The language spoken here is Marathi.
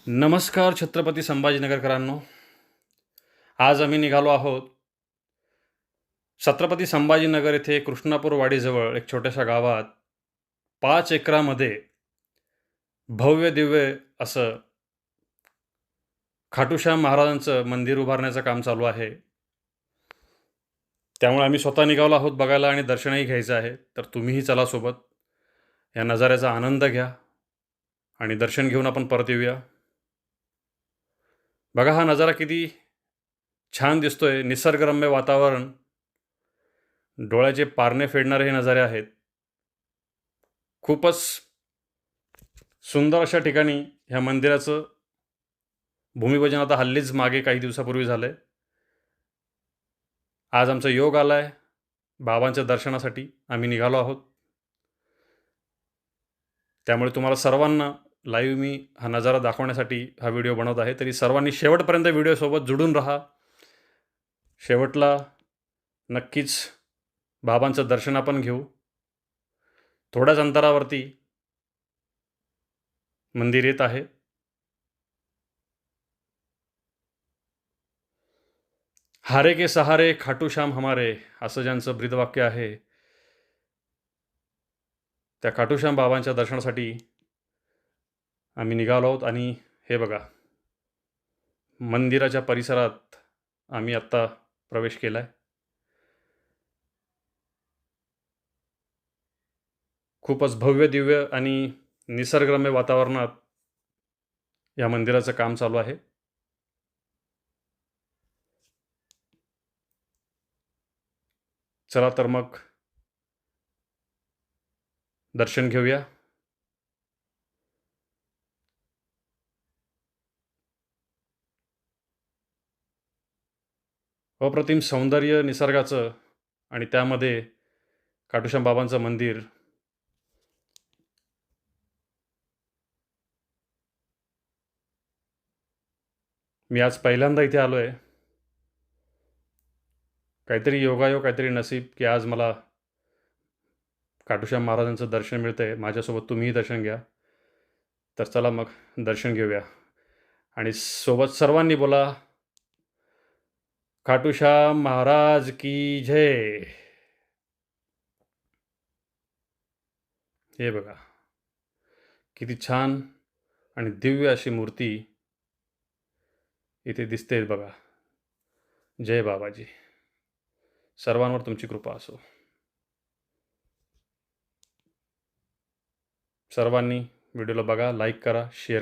नमस्कार छत्रपती संभाजीनगरकरांनो. आज आम्ही निघालो आहोत छत्रपती संभाजीनगर येथे कृष्णापूर वाडीजवळ एक छोट्याशा गावात 5 एकरामध्ये भव्य दिव्य असं खाटूश्याम महाराजांचं मंदिर उभारण्याचं काम चालू आहे. त्यामुळे आम्ही स्वतः निघालो आहोत बघायला आणि दर्शनही घ्यायचं आहे. तर तुम्हीही चला सोबत. या नजाऱ्याचा आनंद घ्या आणि दर्शन घेऊन आपण परत येऊया. बघा हा नजारा किती छान दिसतोय. निसर्गरम्य वातावरण, डोळ्याचे पारणे फेडणारे हे नजारे आहेत. खूपच सुंदर अशा ठिकाणी ह्या मंदिराचं भूमिपूजन आता हल्लीच मागे काही दिवसापूर्वी झालंय. आज आमचा योग आलाय बाबांच्या दर्शनासाठी आम्ही निघालो आहोत. त्यामुळे तुम्हाला सर्वांना लाईव्ह मी हा नजारा दाखवण्यासाठी हा व्हिडिओ बनवत आहे. तरी सर्वांनी शेवटपर्यंत व्हिडिओसोबत जुडून राहा. शेवटला नक्कीच बाबांचं दर्शन आपण घेऊ. थोड्याच अंतरावरती मंदिर येत आहे. हारे के सहारे खाटू श्याम हमारे असं ज्यांचं ब्रीदवाक्य आहे, त्या खाटूश्याम बाबांच्या दर्शनासाठी आम्ही निघालो आहोत. आणि हे बघा, मंदिराच्या परिसरात आम्ही आत्ता प्रवेश केलाय. खूपच भव्य दिव्य आणि निसर्गरम्य वातावरणात या मंदिराचं काम चालू आहे. चला तर मग दर्शन घेऊया. अप्रतिम सौंदर्य निसर्गाचं आणि त्यामध्ये खाटूश्याम बाबांचं मंदिर. मी आज पहिल्यांदा इथे आलो आहे. काहीतरी योगायोग, काहीतरी नशीब की आज मला खाटूश्याम महाराजांचं दर्शन मिळतंय. माझ्यासोबत तुम्हीही दर्शन घ्या. तर चला मग दर्शन घेऊया आणि सोबत सर्वांनी बोला, खाटूश्याम महाराज की जय. हे बघा, किती छान आणि दिव्य अशी मूर्ती इथे दिसते बघा. जय बाबाजी. सर्वांवर तुमची कृपा असो. सर्वांनी व्हिडिओला बघा, लाईक करा, शेअर करा.